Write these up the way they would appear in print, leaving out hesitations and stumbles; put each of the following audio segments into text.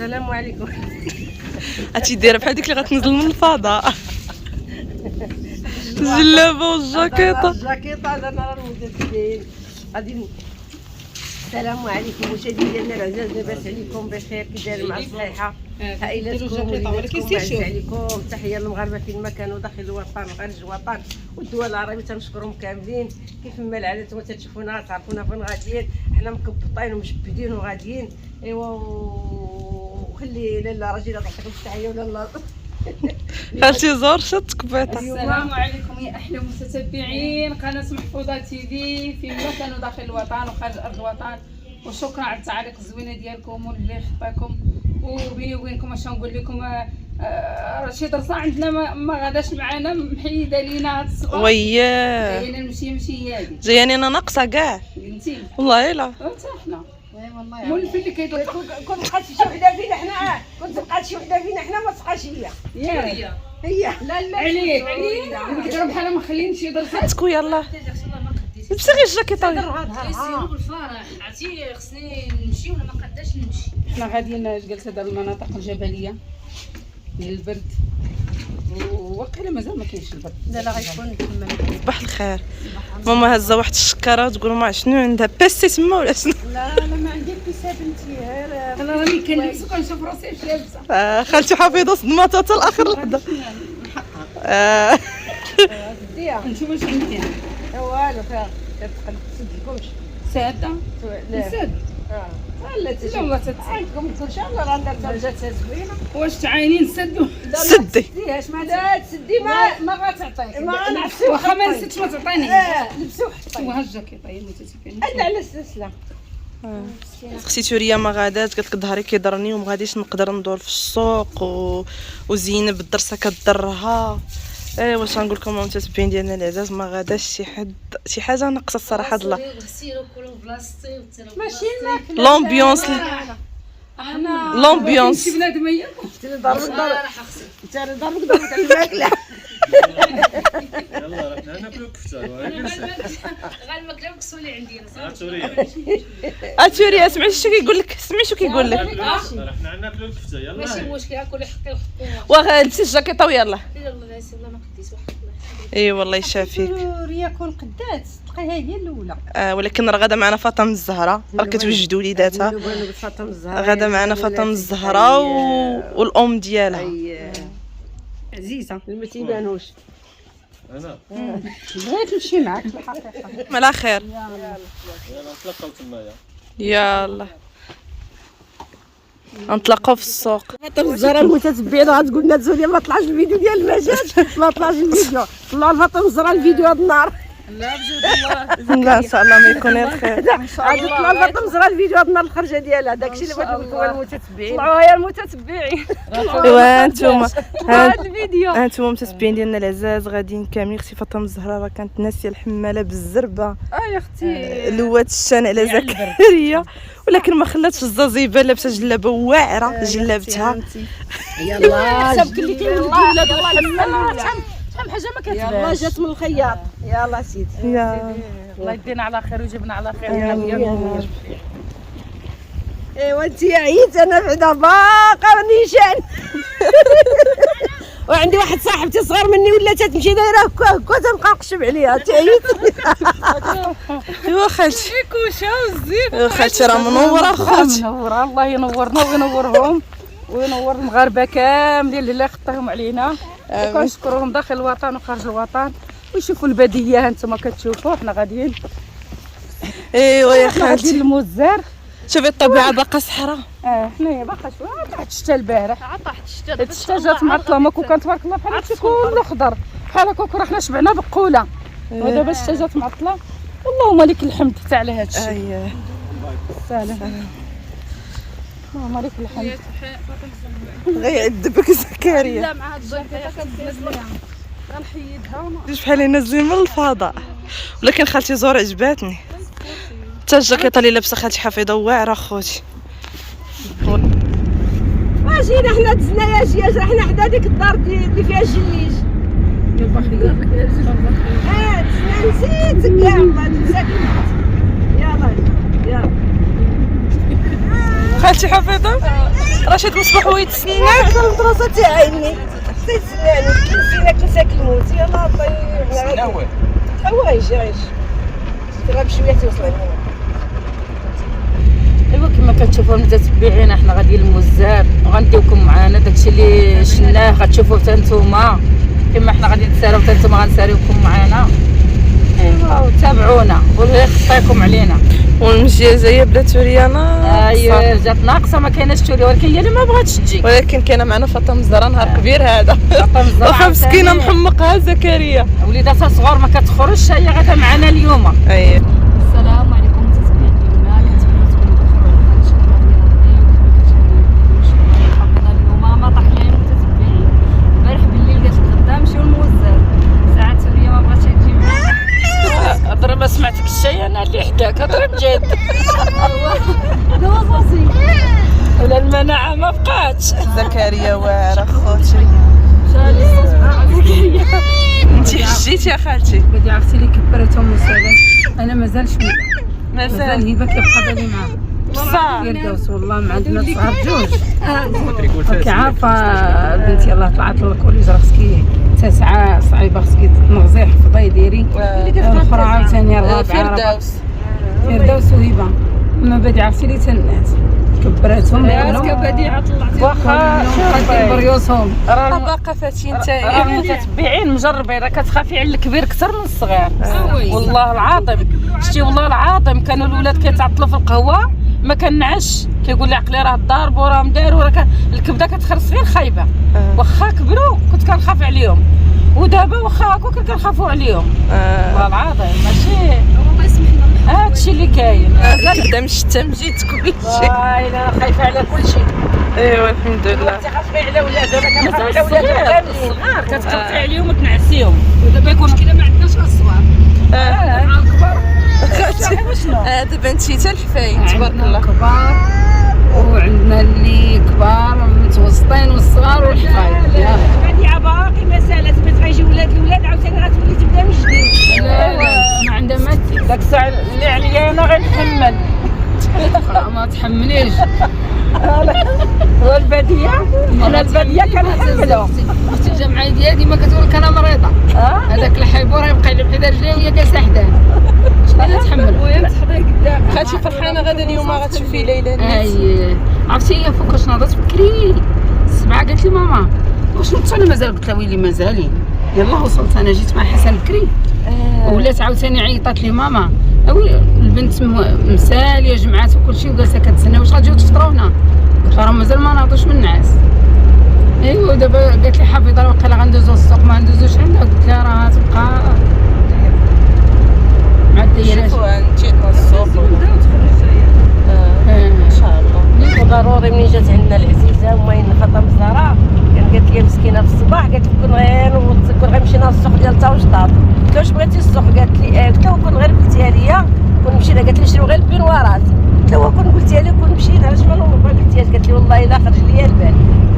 السلام عليكم. هاتي دايره بحال ديك اللي غتنزل من الفضاء. الجلابه والجاكيطه. الجاكيطه انا راه المتسبين غادي. السلام عليكم مشاهدينا ديالنا العزاز، لاباس عليكم بخير؟ كي داير مع الصحيحه عائلاتكم وليداتكم؟ معز عليكم. تحيه للمغاربه فين ما كانوا داخل الوطن وخارج الوطن والدول العربيه، تنشكرهم كاملين. كيف ما العاده نتوما تشوفونا تعرفونا فين غاديين، حنا مكبطين ومجبدين وغاديين. ايوا وخلي لاله راجله تعطيكم التحيه ولا خالتي زور شت كبيطه. السلام عليكم يا احلى متتبعين قناه محفوظه تي في فين ما كانوا داخل الوطن وخارج ارض الوطن. وشكرا على التعاليق الزوينه ديالكم واللي خطاكم. وبيني وبينكم اش نقول لكم، شي درسه عندنا ما غاداش معانا، محيده لينا هاد الصباح. وياه جايين نمشي هادي جاياني انا ناقصه كاع قلتي والله الا. حتى حنا والله مول في اللي كيدوق. كنت بقات شي وحده فينا حنا، كنت بقات شي وحده فينا حنا ما تبقاش هي. لا عليك كنت بحال ما خلينش شي درسه. هاتكو يلا لبسي غير الجاكيطه. يسيروا بالفرح. عرفتي خصني نمشي ولا ما قداش نمشي. حنا غاديين جالسه دار المناطق الجبليه ديال البرد، وواقيلا مازال ما كاينش البرد. لا غيكون صباح الخير. ماما هزه واحد الشكاره وتقول ما شنو عندها بيسي تما ولا شنو. لا ما عندي بيسا بنتي غير انا راني كنلبس وكنشوف راسي واش لابسه. خالتي حفيظه صدمات حتى الاخر لحظه. ديها نشوف واش عندي والو فيها كتقلب تسدكمش ساده. لا ساد لا لا والله عندكم ان شاء الله راه عندها درجاتها زوينه. واش تعاينين نسدو؟ سدي تسديهاش ما تسدي ما غتعطيك ما نعرفش واخا ما نسيتش ما تعطيني. لبسي وحطي وها الجاكيطه هي المتسبين. لا على السلسله. اختي توريا ما غادات قالت لك ظهري كيضرني وما غاديش نقدر ندور في السوق وزينب الدرسه كضرها. واش غنقول لكم المتتبعين ديالنا العزاز، ما غاداش شي حاجه ناقصه الصراحه. الله غسيروا كلوا بلاصتي وتسروا ماشي الماكله لومبيونس انا لومبيونس. شي بنادم هي ضربك راح اغسل. انت ضربك الماكله. يلا رحنا ناكلو كفته غالماكله وكسولي عندي انا سوريا. توريا سمعي شنو كيقول لك، سمعي شنو كيقول لك. رحنا ناكلو الكفته يلا. ماشي مشكل كل حطي واغا لبسي الجاكيطه ويلا. يلا سي الله ما قديش واحد اي والله يشافيك. ريا كون قدات تلقاها هي الاولى. ولكن راه غادا معنا فاطمه الزهراء، راه كتوجد وليداتها. فاطمه الزهراء غادا معنا فاطمه الزهراء والام ديالها عزيزه اللي ما تيبانوش. انا بغيت نمشي معاك في الحقيقه. ملا خير يلا نتلاقاو تمايا. يلا نتلاقاو في السوق. فاطمه الزهراء المتتبعين غتقول لنا زوليا ما طلعش الفيديو ديال المجاج، ما طلعش الفيديو. طلعوا لفاطمه الزهراء الفيديو هذا النهار. لا بجد الله. لا ان شاء الله ما يكون الخير. عاد طلعوا لفاطمه الزهراء الفيديو هذا النهار الخرجه ديالها، داكشي اللي بغيت نقول لكم المتتبعين. طلعوا هي المتتبعين. ايوا انتوما هذا الفيديو انتوما متتبعين ديالنا العزاز غاديين كاملين. اختي فاطمه الزهراء راه كانت ناسيه الحماله بالزربه. يا اختي لوات الشان على زكريا، ولكن ما خلاتش الزازيبه لابسه جلابه واعره جلابتها. يلا حسب اللي كاين يلا شحال حاجه ما كتبانش. يلا جات من الخياط. يلا سيدي يا الله يدينا على خير ويجيبنا على خير. ايوا انت عييت انا بعدا باقا نيشان. وعندي واحد صاحبتي صغير مني ولا تتمشي دايره هكا تنبقى نقشب عليها تعيط. ايوا خالتي كوشه والزيت. خالتي راه منوره خوتي. منوره الله ينورنا وينورهم وينور المغاربه كاملين اللي خطاهم علينا. وكنشكرهم داخل الوطن وخارج الوطن، ويشوفوا البديه انتم كتشوفوا. حنا غاديين ايوا يا غاديين خالتي للموزار. شوفي الطبيعه باقا صحراء. حنايا باقا شويه. طاحت الشتا البارح، طاحت الشتا جات معطله. ما كون تبارك الله بحال هادشي كله خضر بحال هكا. كون حنا شبعنا بقوله ودابا الشتا جات معطله. اللهم لك الحمد حتى على هادشي. اييه سلام. اللهم لك الحمد. غيعذبك زكريا. لا مع هاد الجاكيطه كنزلها غنحيدها. بحال نازلين من الفضاء. ولكن خالتي زور عجباتني حتى الجاكيطه اللي لابسه خالتي حفيظه واعره خوتي. واجينا حنا دزنا يا جياج، رحنا حدا ديك الدار اللي فيها الجليج. دزنا نسيت كاع من بعد نسيت. يلا خالتي حفيظه رشيد مصباح هو يتسناك المدرسه تاعي تيتسناني كنسينا كنساك الموت يلاه طيب هو عايش ترى بشويه توصل. ايوا كما كتشوفوا المتتبعين احنا غاديين للمزار وغنديوكم معنا داكشي اللي شناه غتشوفوه حتى نتوما كما احنا غادي نساريو حتى نتوما غنساريوكم معنا. ايوا تابعونا والله يخطيكم علينا. والمجيه جايه بلا توريانا ايوا جات ناقصه ما كايناش توري ولكن هي اللي ما بغاتش تجي. ولكن كاينه معنا فاطمه الزهراء نهار كبير هذا الزهراء واخا مسكينه محمقها زكريا وليداتها صغار ما كتخرجش هي غادا معنا اليوم. اييه السلام عليكم متابعينا كنتمنى تكونوا بخير وعلى خير. شكرا اليوم ما طاحين متتبعين امبارح بالليل قالت لك غدا نمشيو للموزار ساعات سوريا ما بغاتش تجي معنا. هضر ما سمعتك الشيء انا اللي حداك هضر بجد. دوزوزي ولا المناعه ما بقاتش. زكريا واعره خوتي شادي زكريا انتي حجيتي يا خالتي بدي عرفتي لي كبرتهم وسالات انا مازال شويه مازال هبه كيبقى بالي معاهم بصح فردوس والله ما عندنا صغار جوج راكي عارفه بنتي يلاه طلعت للكوليج راه خصكي تسعه صعيبه خصكي تنغزي حفظي ديري الاخرى عاوتاني الرابعه فردوس وهبه ما بدي عرفتي لي تنات كبرتهم كبديعه طلعتي واخا كيكبر ريوسهم راه باقا فاتين تاعي راه متتبعين مجربين راه كتخافي على الكبير اكثر من الصغير. والله العظيم شتي والله العظيم كانوا الاولاد كيتعطلوا في القهوه ما كنعش كيقول لي عقلي راه ضارب وراه مدار وراه الكبده كتخرس غير خايبه. واخا كبروا كنت كنخاف عليهم ودابا واخا هكا كنت كنخافوا عليهم. والله العظيم ماشي الله يسمح لنا هادشي اللي كاين. الكبده مشتا مجيت كلشي انا خايفه على كلشي. ايوا الحمد لله كتخافي على ولادها انا كنخاف على ولادها كاملين الصغار كتخافي عليهم وتنعسيهم ودابا يكون المشكله ما عندناش غير الصغار مع الكبار. دابا انتي حتى الحفاين تبارك الله كبار وعندنا اللي كبار متوسطين والصغار والحفايض. بعدي باقي مساله باش غيجي ولاد الولاد عاوتاني غتولي تبدا من جديد. لا ما عندها ما داك الساعه اللي عليا انا غنحمل ما تحمليش. والباديه انا الباديه كنحملهم. اختي الجامعه ديالي ديما كتقول لك انا مريضه هذاك الحيبور يبقى لي بحدا رجليه وهي جالسه حداه شنو تحمل وهي تحضر قدام خالتي فرحانه غدا اليوم غتشوفي ليلى اي عرفتي هي فوقاش ناضت بكري 7 قالت لي ماما واش نوصل انا مازال قلت لها ويلي مازالي يلا وصلت انا جيت مع حسن بكري ولات عاوتاني عيطات لي ماما اوي البنت مساليه جمعات وكل شيء وجالسه كتسنى واش غتجيو تفطروا هنا قلت لها راه مازال ما ناضوش من النعاس. ايوا دابا قالت لي حافظه واقيلا غندوزو السوق ما ندوزوش عندها قلت لها راه تبقى مع الديالات شوفوا نجينا السوق ان شاء الله. وضروري منين جات عندنا العزيزه وماين فاطمه الزهراء قالت لي مسكينه في الصباح قالت لي كون غير كون غنمشي نهار السوق ديال تاوشطاط قلت لها واش بغيتي السوق قالت لي قلت لها كون غير قلتيها ليا كون مشينا قالت لي نشريو غير البنوارات قلت لها كون قلتيها لي كون مشينا علاش ما قلتيهاش قالت لي والله الا خرج ليا البال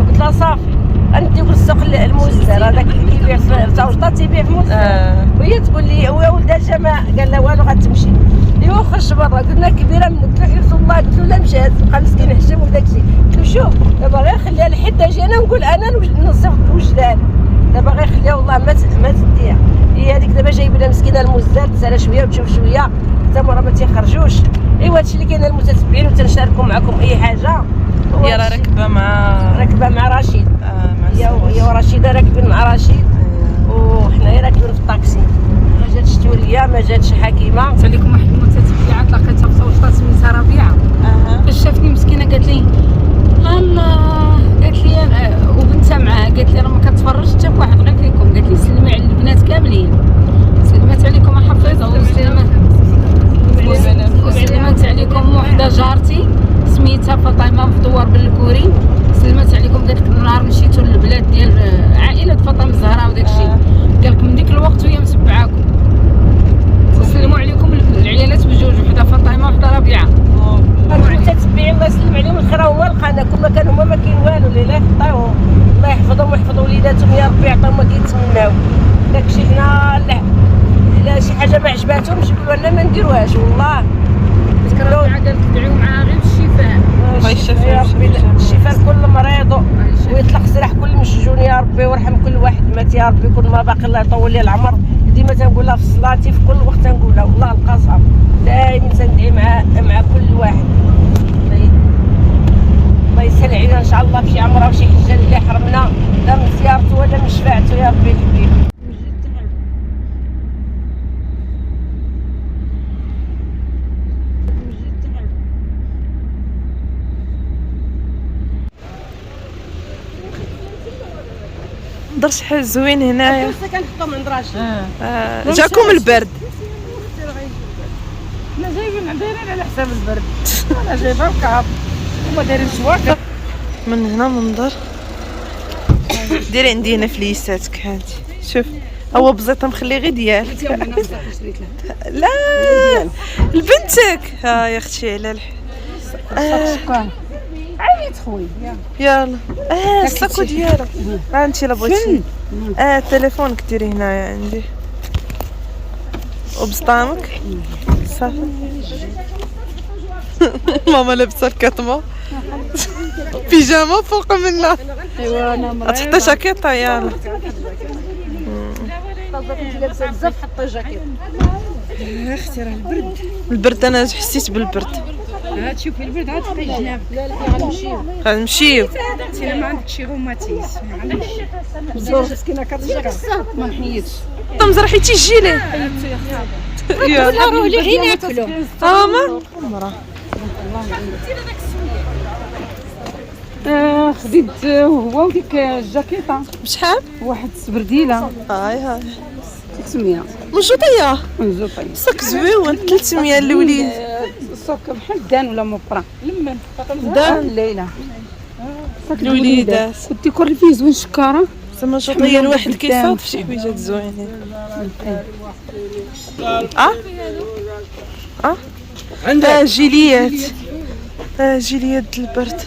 قلت لها صافي غنديو للسوق الموزر هذاك اللي كيبيع في تاوشطاط تيبيع في الموزر وهي تقول لي ولدها جا ما قال لها والو غتمشي ايوا خرج برا قلنا كبيره منك قلت له حيت الله قلت له لا مشات بقى مسكين حشم وداك الشيء قلت له شوف دابا غير خليها لحد اجي انا نقول انا نصف الوجدان دابا غير خليها والله ما تديها هي هذيك دابا جايبه لها مسكينه المزار تسالى شويه وتشوف شويه حتى مرة ما تيخرجوش. ايوا هادشي اللي كاين المتتبعين وتنشاركوا معكم اي حاجه. هي راه راكبه مع رشيد هي ورشيده راكبين مع رشيد وحنايا راكبين في الطاكسي. ما جاتش توليه ما جاتش حكيمه. ساليكم واحد المتتبعه لقيتها في توشطات سميتها ربيعه فاش شافتني مسكينه قالت لي الله قالت لي وبنتها معاها قالت لي راه ما كتفرجش حتى واحد غير فيكم قالت لي سلمي على البنات كاملين سلمات عليكم حفيظه وسلمات عليكم وحده جارتي سميتها فاطمه في دوار بالكوري سلمات عليكم قالت لك النهار مشيتو للبلاد ديال عائله فاطمه الزهراء وداك الشيء قال لك من ديك الوقت وهي متبعاكم وسلموا عليكم العيالات بجوج وحده فاطمه وحده ربيعه المتتبعين الله يسلم عليهم الخير هما لقانا كل ما كانوا هما ما كاين والو اللي الله يحفظهم الله يحفظهم ويحفظ وليداتهم يا ربي يعطيهم ما كيتمناو داكشي حنا لا شي حاجه ما عجباتهمش يقولوا لنا ما نديروهاش والله ذكر ربي عاد تدعيو معاها غير بالشفاء. الله يشفي يا ربي الشفاء لكل مريض ويطلق سراح كل مشجون يا ربي، ويرحم كل واحد مات يا ربي. كل ما باقي الله يطول لي العمر. ديما تنقولها في صلاتي في كل وقت تنقولها، والله القسم دائما تندعي مع كل واحد. الله يسهل علينا ان شاء الله في شي عمره وشي حجه اللي حرمنا لا من زيارته ولا من شفاعته يا ربي الكبير. دار شحال زوين هنايا. كنحطهم عند راشد. جاكم البرد. احنا جايبين دايرين على حساب البرد. انا جايبه الكعب هما دايرين شواكه. من هنا منظر ديري عندي هنا فليساتك هادي. شوف هو بزيطه مخلي غير ديالك. لا لبنتك. ها يا اختي على شكرا عيط خويا يلا. الساكو ديالك. انت لا بغيتي تليفونك ديري هنايا عندي وبسطامك صافي. ماما لابسه الكتمه بيجامه فوق منها. ايوا انا مريضه. تحطي جاكيطه يلا. كنتي لابسه بزاف حطي جاكيط. اختي راه البرد. البرد انا حسيت بالبرد. عاد شوفي البرد عاد تبقى جناب. لا غنمشيو. غنمشيو. انت ما عندك شي روماتيز معليش. بزاف مسكينه كتشكى. ما نحيدش. طمز راحي تيجي ليه. يلا روح لي غير ناكلو. ماما خديت هو وديك الجاكيطه بشحال؟ واحد السبرديله هاي 600 موجودة مزوطين. صك زويون 300 الوليد. السوق بحال دان ولا مبرا لمن دان الليله الوليدات. والديكور اللي فيه زوين شكاره. زعما جوطيه الواحد كيصاوب شي حويجات زوينين. جيليات. جيليات البرد.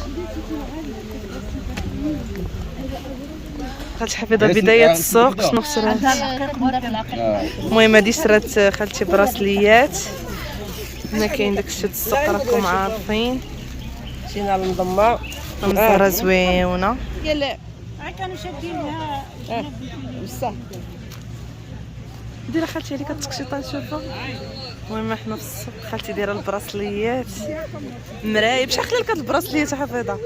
خالتي حفيظه بداية السوق شنو خسرات؟ المهم هادي شرات خالتي براسليات. هنا كاين داكشي د السوق راكم عارفين. مشينا للمضمه مزهره زويونه. لا كانوا شادينها بصح. ديري خالتي عليك التقشيطه نشوفها. المهم حنا في السوق خالتي دايره البراسليات مرايه. بشحال خلالك هاد البراسليات حفيظه؟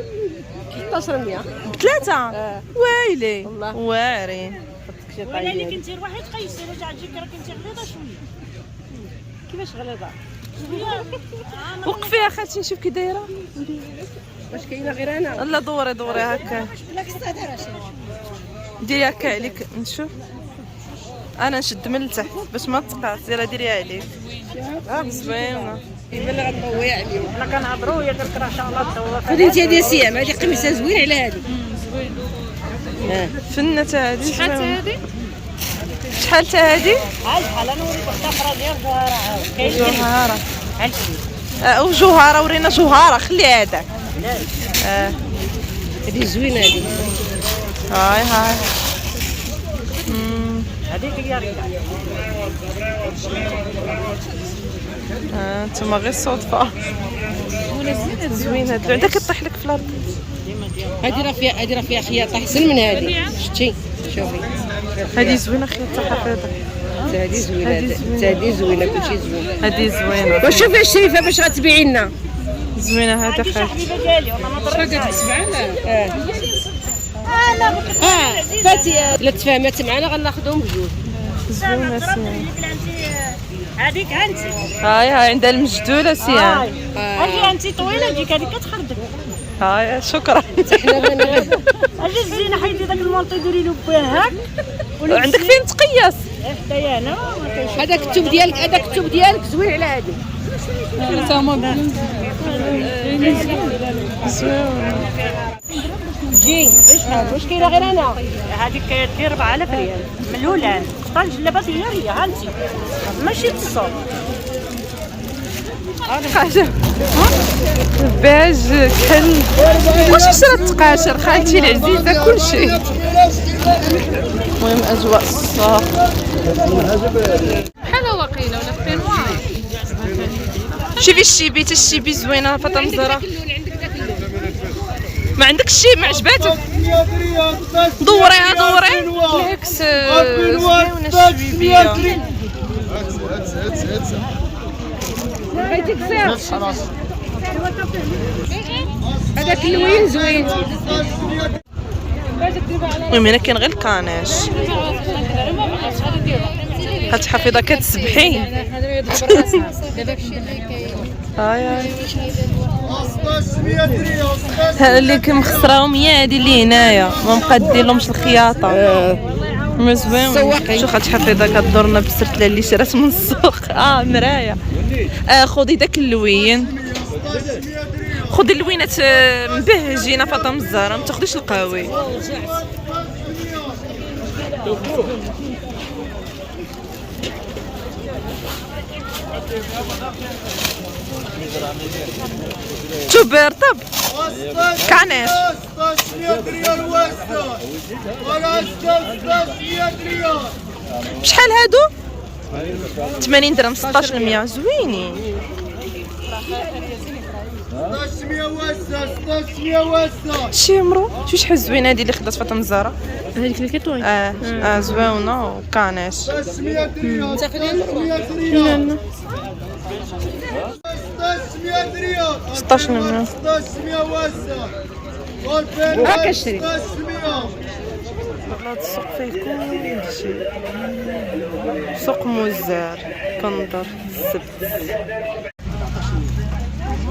1600 بثلاثه. ويلي والله. واعرين. ولا اللي كنتي روحي تقيسي رجع تجيك راه كنتي غليظه شويه. كيفاش غليظه؟ وقفي يا خالتي نشوف كي دايره. واش كاينه غير انا؟ لا دوري هكا. ديري هكا عليك نشوف. انا نشد من التحت باش ما تقعش. يلا ديريها عليك. زوينه. يبان لي غنضوي عليهم. حنا كنهضروا وهي قالت راه ان شاء الله تدور. خدي انت هادي سيام، هادي قميصه زوين على هادي. فنة هادي. شحال هادي؟ شحال تا هادي؟ بحال انا نوريك واحده اخرى ديال زهره عاود كاين جوهره. هانتي وجوهره ورينا جوهره. خلي هذاك. هادي زوينه هادي. هاي هذيك هي ريده. انتما غير صدفه. زوينه هاد. عندك كطيح لك في الارض. هادي راه فيها خياطه احسن من هادي. شتي شوفي هادي زوينه خياطه حفيظه. هادي زوينه. هادي زوينه كلشي زوين. هادي زوينه. وشوفي الشريفه باش غتبيعي لنا. زوينه هذا خير. حبيبه ديالي والله ما ضربتها. فاتي لا تفاهمات معنا غناخذهم بجوج. زوينه سي. هذيك هانتي هاي عندها المجدوله سيان. اجي هانتي طويله تجيك هذيك كتخرجك. هاي شكرا. اجي الزينه حيدي داك المونطي ديري له بهاك. عندك فين تقيس؟ حدايا انا هذاك الثوب ديالك زوين على هادي. جي واش كاينه غير انا؟ هذيك دير 4000 ريال من الولان. طال الجلابات هي هانتي ماشي تصور. حاجه باج كحل. واش شرات تقاشر خالتي العزيزه كلشي. المهم اجواء السوق بحال واقيله ولا في بينوار. شوفي الشيبي، حتى الشيبي زوينه فاطمه الزهراء. ما عندك الشيب ما عجباتك؟ دوريها دوري. بالعكس زوينه الشبيبيه. بغيتي كثير هذاك اللوين زوين. المهم هنا كاين غير الكاناش. هاد حفيظه كتسبحي. هاي هذا اللي كمخسراهم هي هادي اللي هنايا ما بقى دير لهمش الخياطه. مزوين. شوف هاد حفيظه كدورنا بالسرتله اللي شرات من السوق. مرايه. خذي داك اللوين، خذي اللوينات مبهجينه فاطمه الزهراء، ما تاخذيش القهوي. شوف بيرطب كاناش 1600 ريال واسطة ولا 1600 ريال. بشحال هادو؟ 80 درهم 16% زوينين. 1600 واسطة 1600 واسطة. شي مرو شو شحال زوينه هادي اللي خدات فاطمه الزهراء. هذيك اللي كتوي زوينه وكاناش 1600 ريال 1600 ريال 1600 ريال 1600 واسطة. هاك اشري. 1600. هاد السوق فيه كلشي، سوق مزار كنظر السبت.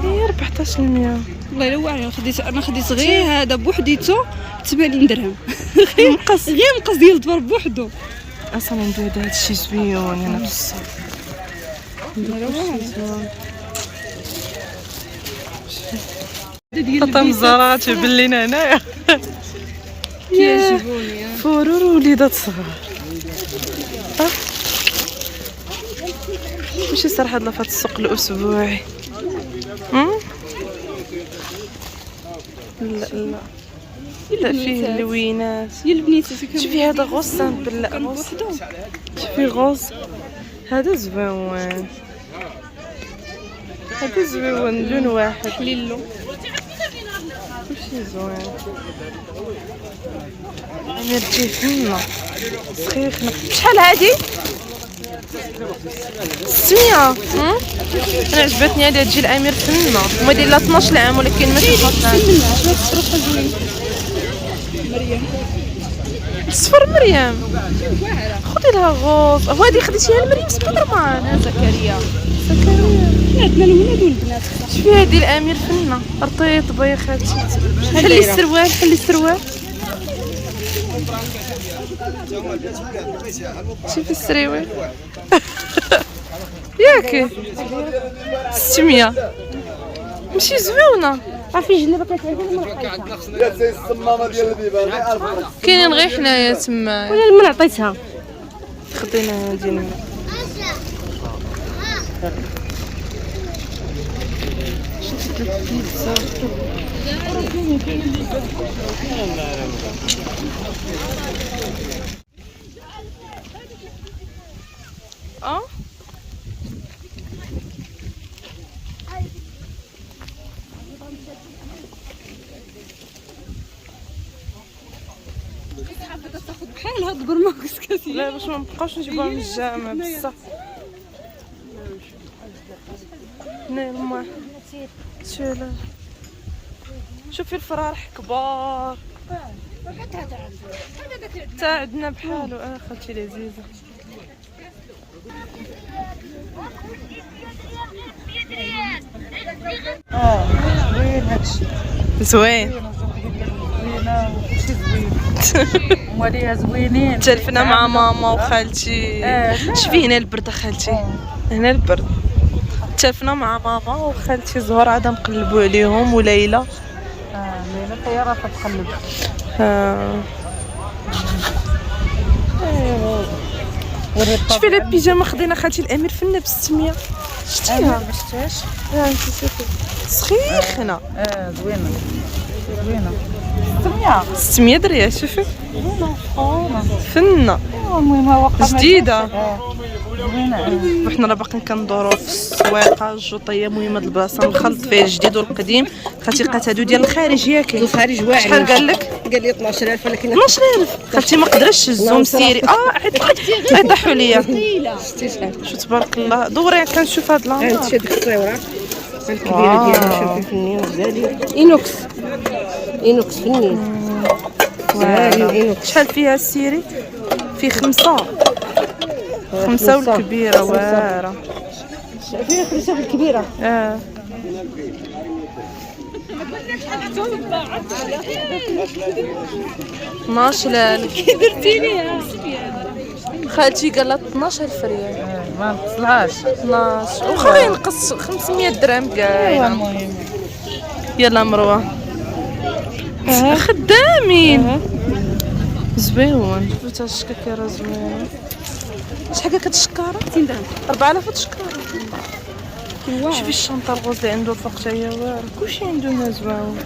14%. والله الا واعره انا خديت غير هذا بوحديتو 80 درهم. غير مقص ديال الدبر بوحدو. اصلا ندير هادشي زوين هنا في السوق. فاطمه الزهراء تجيب لينا هنايا. كيعجبوني فرور وليدات صغار. ماشي صراحه هاد لافات السوق الاسبوعي. لا فيه اللوينات. هي البنيت شوفي هذا غوص سامبل. لا غوص شوفي غوص هذا زوين. هذا زوين لون واحد ليلو وشي زوين. انا رجي فينا سخيخنا. شحال هادي؟ 600. انا عجبتني هادي تجي الامير فنه هما داير لها 12 عام ولكن ماشي 12 عام. صفر مريم خذي لها غوص. وهادي خديتيها لمريم سبايدر مان. زكريا عندنا الولاد والبنات. شوفي هادي الامير فنه رطيطبه يا خالتي. حلي السروال حلي السروال. شوفي السريوال ياك 600 ماشي زوينه. عارفين جلابه كتعجبني من عطيتها. زي الصمامة ديال البيبان غير 1000 درهم. كاينين غير حنايا تما. ولا من عطيتها خدينا هادي. بحال هاد البرماكس كثير. لا باش ما نبقاوش نجيبوها من الجامع بصح. هنا الماء شولا شوفي الفرارح كبار. حتى عندنا بحالو. خالتي لذيذه. زوين هادشي زوين. مواليها زوينين. تلفنا مع ماما وخالتي. شوفي هنا البرد خالتي. هنا البرد. تلفنا مع ماما وخالتي زهور عاد نقلبوا عليهم وليلى. ليلى طياره تتقلب. شوفي لا بيجامه خدينا خالتي الامير فنه ب 600. شتيها؟ ما شفتهاش. انت شوفي سخيخنا. زوينه 600 درهم. شوفي فنه المهم هو جديده. وحنا راه باقيين كندورو في السويقه الجوطيه. المهم هاد البلاصه مخلط فيها الجديد والقديم. خالتي لقات هادو ديال الخارج ياك؟ الخارج واعر. شحال قال لك؟ قال لي 12000 ولكن 12000. خالتي ما قدرتش تهزهم سيري. يضحوا ليا. شو تبارك الله. دوري كنشوف هاد العمر. هادشي ديك الصوره الكبيره ديالها. شوفي فنين غزالين. اينوكس فنين. شحال فيها السيري؟ في 5 والكبيره واعره. فيها 5 الكبيره. ناشلال كي درتيني خالتي قال لها 12000 ريال. ما نقصلهاش 12 وخا ينقص 500 درهم كاع. المهم يلا مروه خدامين زويون. شوفي الشكاكه راه زوينه. شحال هاد الشكاره؟ 200 درهم. 4000 هاد الشكاره. شوفي الشنطه الغوز اللي عنده الفوق حتى هي واعره. كلشي عنده هنا زوين.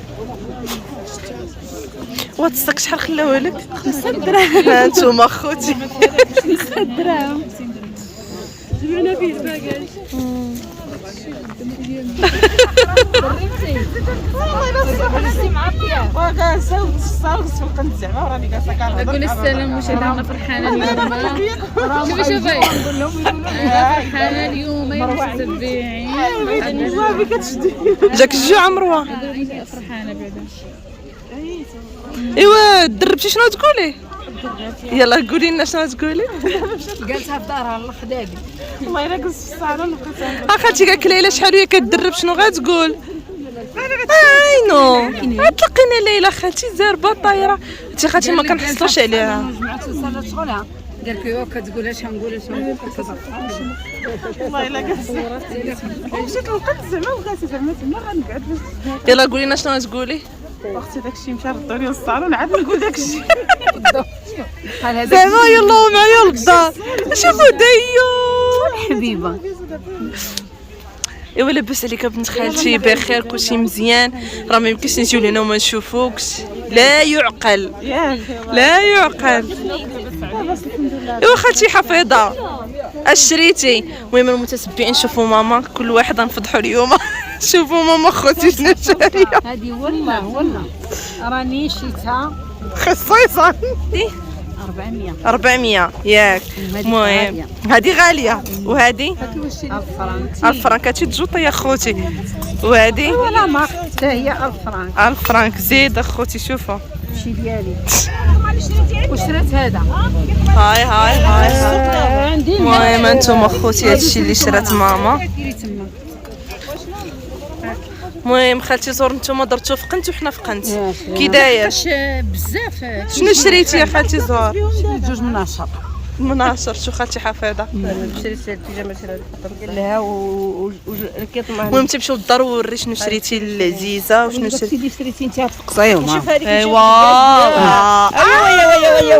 وهاد الصاك شحال خلاوه لك؟ 5 دراهم. هانتوما خوتي 5 دراهم. جبنا فيه الباكاج. نقول السلام مشاهدينا فرحانه اليوم. شوفي فرحانه اليوم يا متتبعين. جاك الجوع مروه؟ فرحانه بعدا. ايوا دربتي شنو تقولي؟ يلا قولي لنا شنو تقولي. جالسه في دارها الله خدادي. والله الا جلست في الصالون وبقيت اخاتي قالك ليلى شحال هي كتدرب شنو غتقول؟ عينو تلقينا ليلى خالتي زاربه طايره. انت خالتي ما كنحصلوش عليها. جمعت الصلاه شغلها قال لك ايوا كتقول اش غنقول اش والله الا جلست مشيت لقيت زعما بغات زعما تما غنقعد. يلا قولي لنا شنو غتقولي. اختي داكشي مشى ردوا لي الصالون عاد نقول داكشي. زعما يلا معايا للدار. شوفوا دايو حبيبه. ايوا لاباس عليك بنت خالتي؟ بخير كلشي مزيان؟ راه ما يمكنش نجيو لهنا وما نشوفوكش. لا يعقل لا يعقل. ايوا خالتي حفيظه اش شريتي؟ المهم المتتبعين شوفوا ماما كل واحد غنفضحوا اليوم. شوفوا ماما خوتي شنو شاريه. هذه والله راني شيتها خصيصه 400 ياك. المهم هذه غاليه وهذه 1000 فرانك. هاتي تجوطي يا خوتي. وهذه ولا ما حتى هي 1000 فرانك. 1000 فرانك زيد اخوتي. شوفوا شي ديالي وشريت هذا. هاي المهم انتم اخوتي هادشي اللي شرات ماما. المهم خالتي زور نتوما درتو في قنت وحنا في قنت كي داير بزاف. شنو شريتي يا خالتي زور؟ جوج من 10. شو خالتي حفيظه؟ شريت البيجامه شريت قال لها وكيطمع. المهم تمشيو للدار ووري شنو شريتي للعزيزه وشنو سيدي شريتي انت في قصيهم. شوف هذيك. ايوا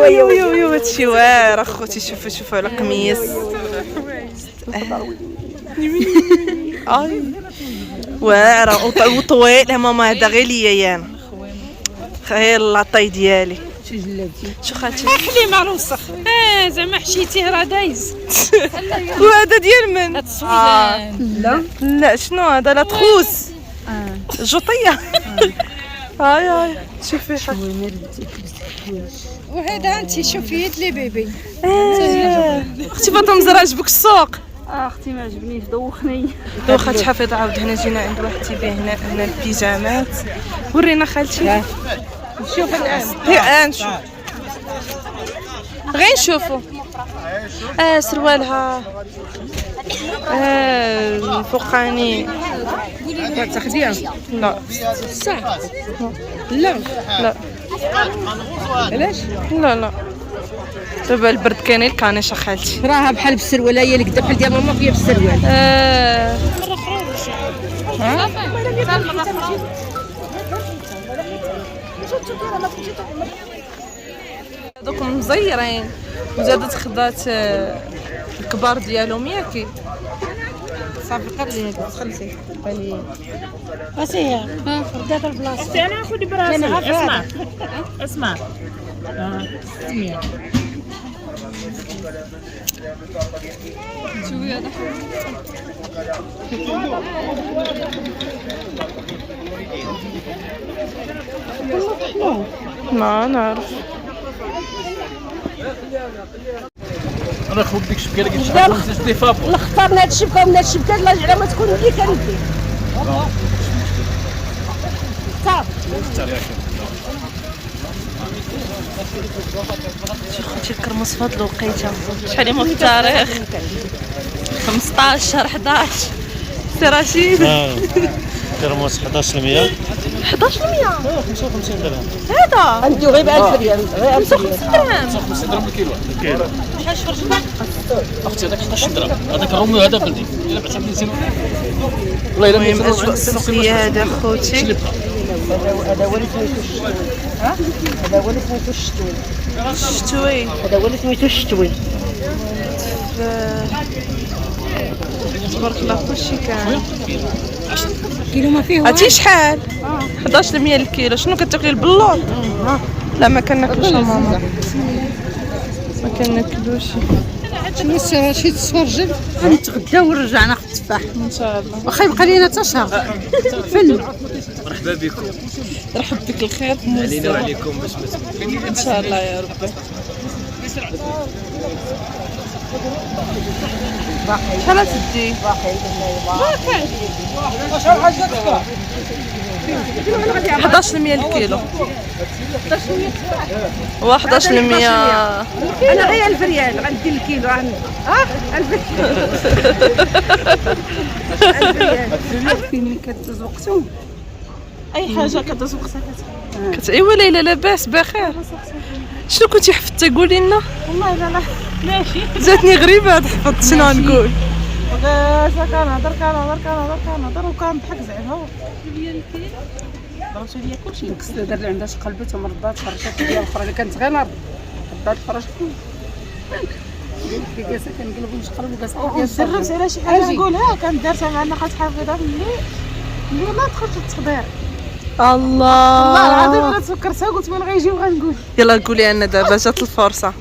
ايوا هادشي واعر اخوتي. شوفوا على قميص. واعره وطويل. ماما هذا غير ليا يانا غير لاطاي ديالي. شو خالتي؟ حليم على الوسخ. زعما حشيتيه راه دايز. وهذا ديال من؟ هاد لا شنو هذا؟ لا تخوس جوطيه. هاي شوفي وهذا انت شوفي يد لي بيبي. اختي فاطمه زرا عجبك السوق؟ اختي ما عجبنيش دوخني. خالتي حفيظه عاود هنا جينا عند واحد تيبيع هنا البيجامات. ورينا خالتي. شوف الان نشوف غير نشوفوا. سروالها الفوقاني تاخديها. لا صح. لا علاش؟ لا دابا البرد كاين الكانيش خالتي. راها بحال بالسروال. هي اللي قدا بحال ديال ماما فيها بالسروال. هذوك مزيرين وزادت خدات الكبار ديالهم ياكي. صافي قبلي هذا خلصي باني اسيا بدات البلاصه. انا خذي براسي. اسمع ما نعرف. انا خذ ديك الشبكه اللي قلت لك فابور. اختارنا هاد الشبكه ومن هاد الشبكه الله يجعلها ما تكون اللي كندير. خوتي الكرموس في هاد الوقيته شحال يموت التاريخ؟ 15 11 سي رشيد. كرموس 1100 1100 55 درهم. هذا غنديو غير ب 1000 ريال، غير 1000 ريال. 55 درهم الكيلو. شحال فرجنا؟ اختي هذاك 11 درهم، هذاك الرومي هذا بلدي، الا بعتها ب 200 والله الا المهم اجواء السوقيه هذا خوتي. هذا هو اللي سميتو الشتوي. هذا هو اللي سميتو الشتوي. الشتوي هذا هو اللي سميتو الشتوي. تبارك الله كلشي كان. كيلو ما فيه عرفتي شحال؟ 1100 الكيلو. شنو كتاكلي البلور؟ لا ما كناكلوش ماما، ما كناكلوش شنو شي تفرجل غنتغدى ونرجع ناخذ التفاح ان شاء الله. واخا يبقى لينا حتى شهر. فل مرحبا بكم. رحب بك الخير علينا وعليكم باش ما ان شاء الله يا ربي. شحال تدي؟ شحال حاجتك؟ 1100 الكيلو. 1100 انا غير 1000 ريال غندير الكيلو عندي. 1000 ريال. فين كتزوقتو اي حاجه كتزوقتها ايوا ليلى لاباس بخير. شنو كنتي حفظتي قولي لنا؟ والله لا ماشي جاتني غريبه هاد حفظت. شنو نقول؟ كنهضر وكنضحك زعما ضربتو ليا كلشي. ديك السيده اللي عندها شقلبت ومرضات فرشات ديال الاخرى اللي كانت غير نرد ردات فرشات جالسه كنقلب ونشقلب وجالسه جربت على شي حاجه نقولها كانت دارتها مع الناقه حافظه اللي ما دخلت التقدير. والله الله العظيم انا تفكرتها قلت من غيجي وغنقول. يلا قولي لنا دابا جات الفرصه.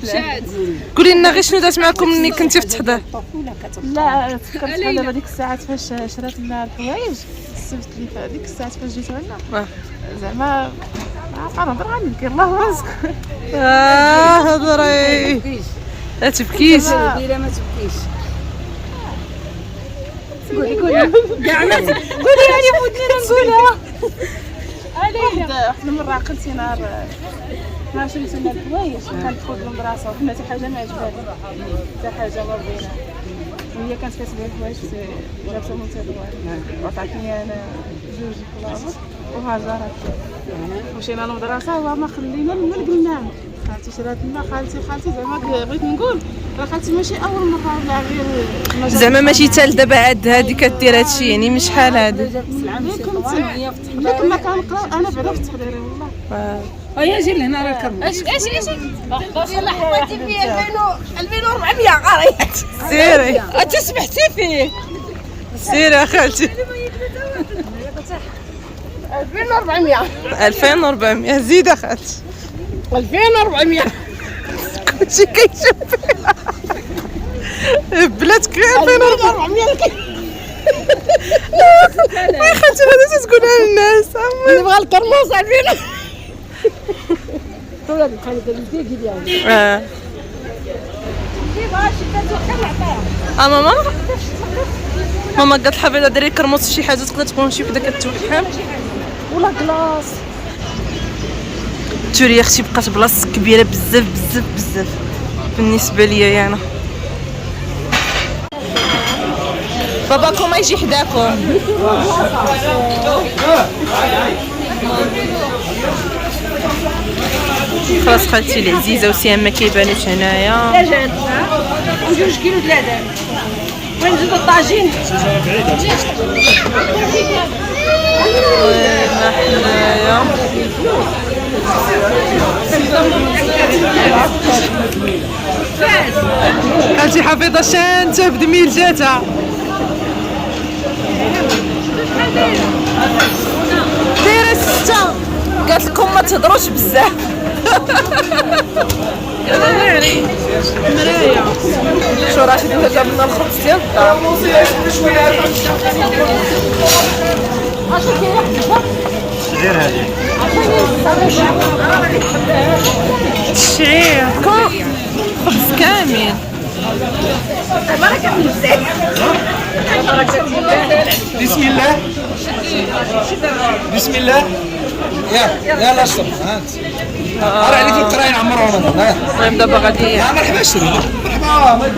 قولي لنا غير شنو دات معكم ملي كنتي في التحضير. لا تفكرت دابا ديك الساعات فاش شرات لنا الحوايج السبت اللي فات ديك الساعات فاش جيتو لنا زعما غنهضر غنبكي الله رزق. هضري لا تبكيش. ديرها ما تبكيش. قولي هاني ودنينا نقولها. واحد المره عقلتي نهار شريت لنا الحوايج كندخل للمدرسه وحنا حتى حاجه ما عجباتني حتى حاجه ما بغينا وهي كانت كتبيع الحوايج جابتهم من تدوان وعطاتني انا 2 كلاوط وهاجرت. مشينا للمدرسه وما خلينا ما قلناها. خالتي شرات لنا خالتي زعما بغيت نقول راه خالتي ماشي اول مره ولا غير زعما ماشي تال دابا عاد هادي كدير هادشي يعني من شحال هادي. لكن ما كنقرا انا بعدا في التحضيري والله. هيا جي لهنا راه الكرموس. اش يلا حطيتي فيه 2400 قريت. سيري انت سمحتي فيه سيري يا خالتي. 2400 2400 زيد يا خالتي. 2400 كلشي كيشوف بلاتك 2400 يا خالتي هذا تقولها للناس. نبغى الكرموس 2000 طول الخالد الجديد ديالي. ماما قالت حبيبه ديري كرموس شي حاجه تقدر تكون شي وحده كتوحم ولا كلاص. توري اختي بقات بلاصه كبيره بزاف بالنسبه ليا انا. باباكم ما يجي حداكم. خلاص خالتي العزيزه وسيام ما كيبانوش هنايا. دجاج و2 كيلو د العدس. وين نزيد الطاجين؟ وين حنايا خالتي حفيظه شانته بدميل جاتها. دايره 6 قالت لكم ما تهضروش بزاف. مرايه شو راشد انت جاب لنا الخبز ديال الدار. غير هذه الشعير خبز كامل. بسم الله بسم الله يا لا اشرب هانت راه عليك القراين عمرهم انا. المهم دابا غادي مرحبا شري مرحبا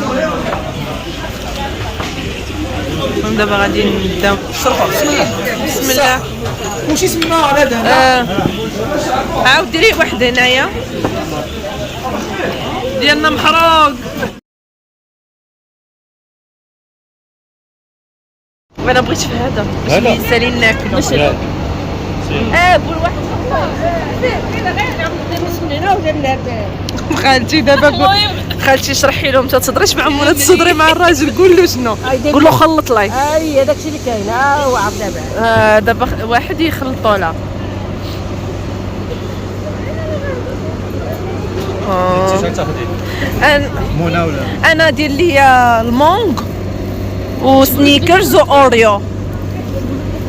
المهم دابا غادي نبداو. بسم الله بسم الله. واش يسمى هذا عاود ديري واحد هنايا ديالنا محروق. انا بغيت في هذا باش سالين ناكلو. بول واحد خالتي دابا خالتي شرحي لهم تتهضريش مع مولا تصدري مع الراجل. قول له شنو قول له خلط لي. اي داكشي اللي كاين وعرف دابا دابا واحد يخلطوا لها. منى ولا انا دير لي المونغ وسنيكرز واوريو.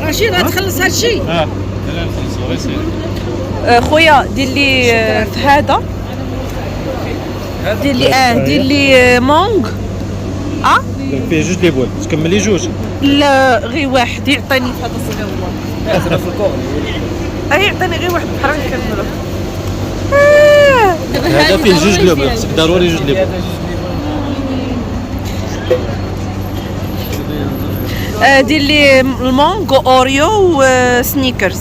رشيد غتخلص هادشي. لا نخلصوا غير سير. خويا دير لي في هذا دير لي دير لي مونغ. فيه جوج لي بول تكملي جوج. لا غير واحد يعطيني في هذا الصغير. اخذها في الكور. يعطيني غير واحد بحال نكملو. هذا فيه جوج لي بول خصك ضروري جوج لي بول. دير لي المونغ واوريو وسنيكرز.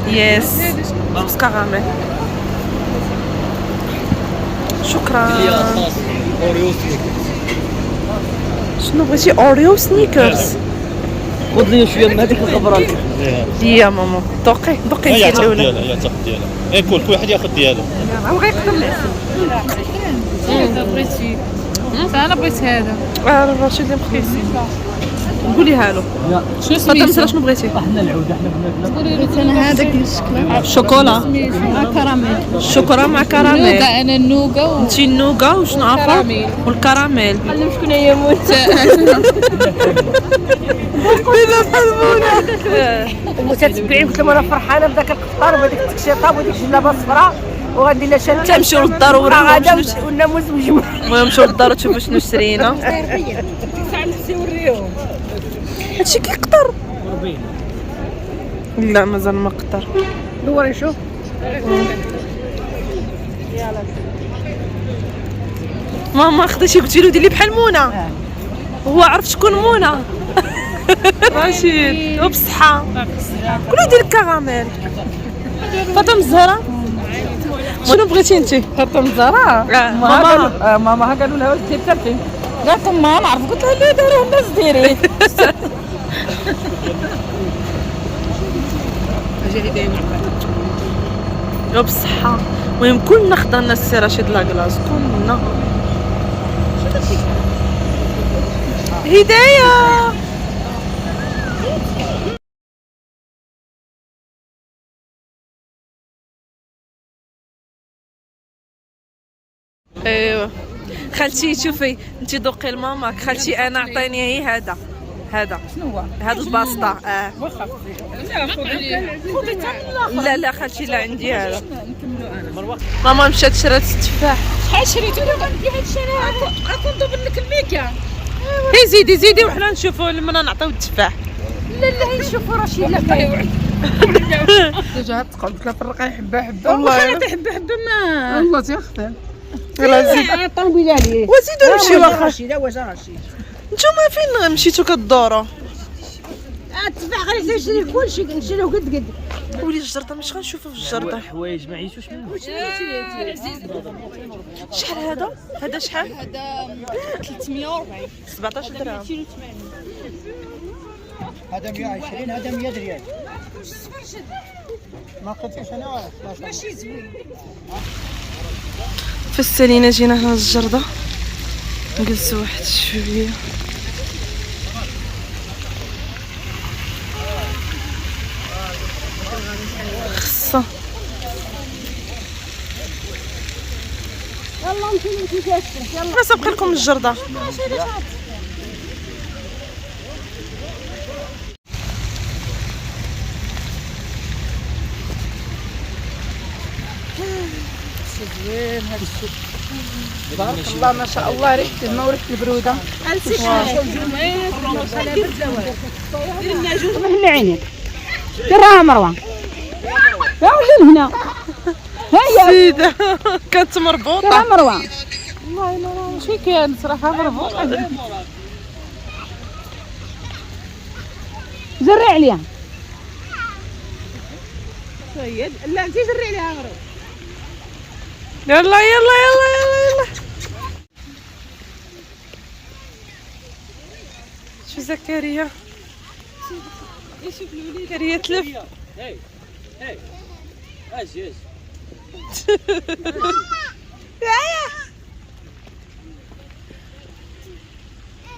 يس خبز كراميل. شكرا. شنو بغيتي؟ اوريو وسنيكرز. خذ لي شويه من هذيك الخبره. يا ماما دوقي هي انت تاخذ الاولى. ديالها هي تاخذ ديالها. كل واحد ياخذ ديالو. بغا يقدم لي. بغيتي انا بغيت هذا. رشيد اللي مخلص قوليها له. شنو سميتو؟ شنو بغيتي؟ بغيت انا هذاك الشكل شوكولا كراميل. الشوكولا مع كراميل. انا النوغا انت النوغا وشنو اخر؟ والكراميل. علم شكون هي موت. بلا حلمونه. المتتبعين قلت لهم انا فرحانه بداك القطار وبهذيك التكشيطه وبهذيك الجلابه الصفراء وغادي لها شنطه. تمشيو للدار غادا وراهم والناموس مجموع. المهم نمشيو للدار تشوفوا شنو شرينا. هادشي كيقطر. لا مازال ما قطر. دوري نشوف. ماما خديتي قلتي له ديري بحال منى. هو عرف شكون منى. رشيد وبصحة. كلو دير الكراميل. فاطمه الزهراء شنو بغيتي انت؟ فاطمه الزهراء. ماما ماما قالوا لها واش ديري؟ قالت ما نعرف. قلت لها لا داروه الناس ديري. بصحة. المهم كلنا خضرنا السي رشيد لاكلاص كلنا. هداية. ايوا خالتي شوفي انت ذوقي لماماك. خالتي انا عطيني هي هذا شنو هو؟ هذا الباسطة. واخا لا خالتي لا عندي هذا. ماما مشات شرات التفاح. شحال شريتو دابا نبيع هادشي انا غنكون ضبل لك الميكا. هي زيدي وحنا نشوفوا لمنا نعطيو التفاح. لا نشوفوا رشيد لا كاين. جات تقول لك فرقي حبه حبه. والله والله حبه حبه ما والله تيخفى. يلا زيد الطوموبيله ليه. وزيدوا نمشيو واخا. رشيد واش رشيد. نتوما فين مشيتو كدوروا؟ التفاح غادي نشري كلشي نشريو قد. ولي الجردة مش غنشوفو في الجردة. حوايج ما عيشوش منهم. شحال هذا شحال؟ هذا 340. 17 درهم. هذا 120 هذا 100 ريال. ما قلتش انا ماشي زوين. في السالينة جينا هنا للجردة نجلسو واحد شوية. ناقصه. يلا نمشيو نتجسس يلا. ما سبق لكم الجرده. زوين هذا السوق تبارك الله ما شاء الله. ريحه الماء وريحه البروده. من عينيك تراها مروه يا وجه هنا هيا سيده كانت مربوطه. تراها مروه والله لا شي كان صراحه مربوطه. زري عليها. لا انت جري عليها مروه. يلا يلا يلا يلا يلا. شو زكريا؟ زكريا تلف.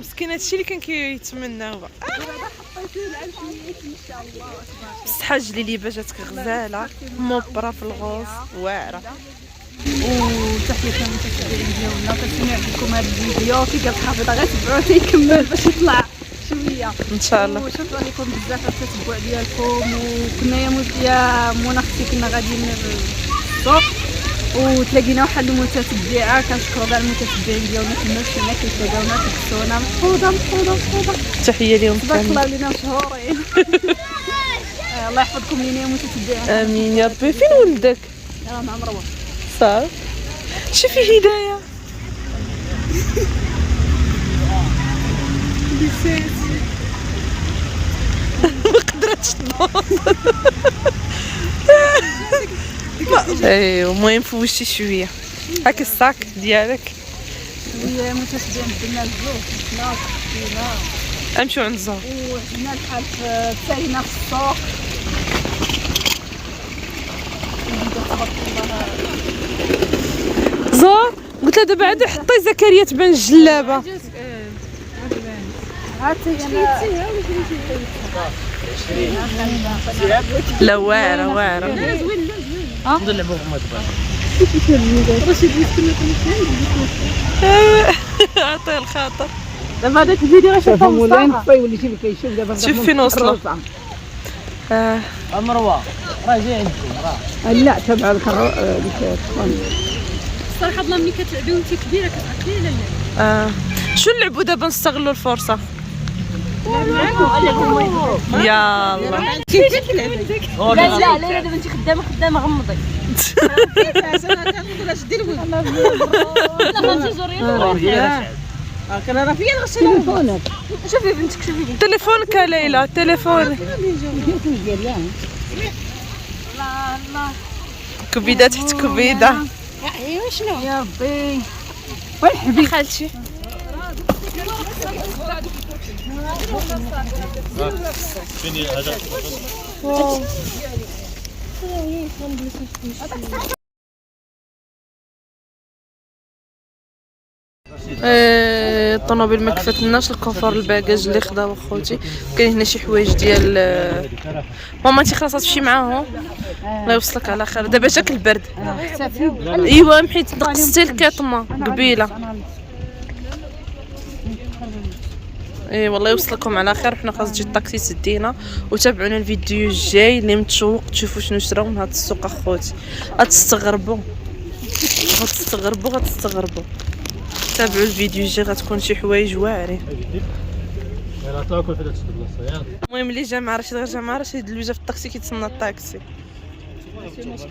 مسكين هادشي اللي كان كيتمنى هو. بصحة جليليبه جاتك غزاله موبره في الغوص واعره. وتحية للمتابعين ديالنا. كنتمنى عجبكم هذا الفيديو. كي قالت حافظه غير تبعوه تيكمل باش يطلع شويه ان شاء الله. وشكرا لكم بزاف على التتبع ديالكم. وكنا يا منى اختي كنا غاديين للسوق وتلاقينا واحد المتتبعه. كنشكروا كاع المتتبعين ديالنا كما مشينا كيتلاقاونا كيكسونا محفوظه. تحيه لهم تبارك الله ولينا مشهورين. الله يحفظكم لينا يا متتبعين. امين يا ربي. فين ولدك؟ مع مروه. صافي شوفي هدايا. ما قدرتش تنوض. ايوا المهم فوشتي شويه. هاك الصاك ديالك. هي متتبعين درنا الزوج حنا كنا امشيو عند الزهر. وعندنا الحال في ساينا في السوق. زهر قلت لها دابا عاد حطي زكريا تبان الجلابه. لا واعره واعره. نلعبوا هما دابا. عطيه الخاطر. دابا هذاك الفيديو راه شافه مولاي نطفي وليتي اللي كيشوف دابا. شوف فين وصلوا. مروه راه جاي عندكم راه. لا تبع الصراحه والله ملي كتلعبي وانت كبيره كتعقلي ولا لا؟ شو نلعبوا دابا نستغلوا الفرصه. يلا لا لا لا دابا انت خدامه غمضي. انا شدي الولد. لا غنمشي زوري. كان راه فيا نغسل تليفونك. شوفي بنتك شوفي. تليفونك ليلى تليفونك. كبيده تحت كبيده. ايوا شنو يا ربي وين حبيبي خالتي. فين هذا؟ الطوموبيل ما كفاتلناش الكونفور الباكاج اللي خداو خوتي. كاين هنا شي حوايج ديال ماما انت خلاص تمشي معاهم. الله يوصلك على خير. دابا جاك البرد. ايوا حيت نقصتي الكاطمه قبيله. اي والله يوصلكم على خير. حنا خلاص جي الطاكسي سدينا. وتابعونا الفيديو الجاي اللي متشوق تشوفوا شنو شراو من هذا السوق اخوتي. غتستغربوا تابعوا الفيديو الجاي غتكون شي حوايج واعرين. يلا تاكل في هذا البلاصه يلا. المهم اللي جا مع رشيد غير جا مع رشيد اللي جا في الطاكسي كيتسنى الطاكسي.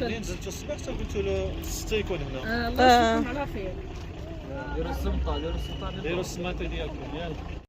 نزلتو الصباح قلت له 6 يكون هنا. الله يشوفكم على خير. ديروا السمطه ديالكم يلا.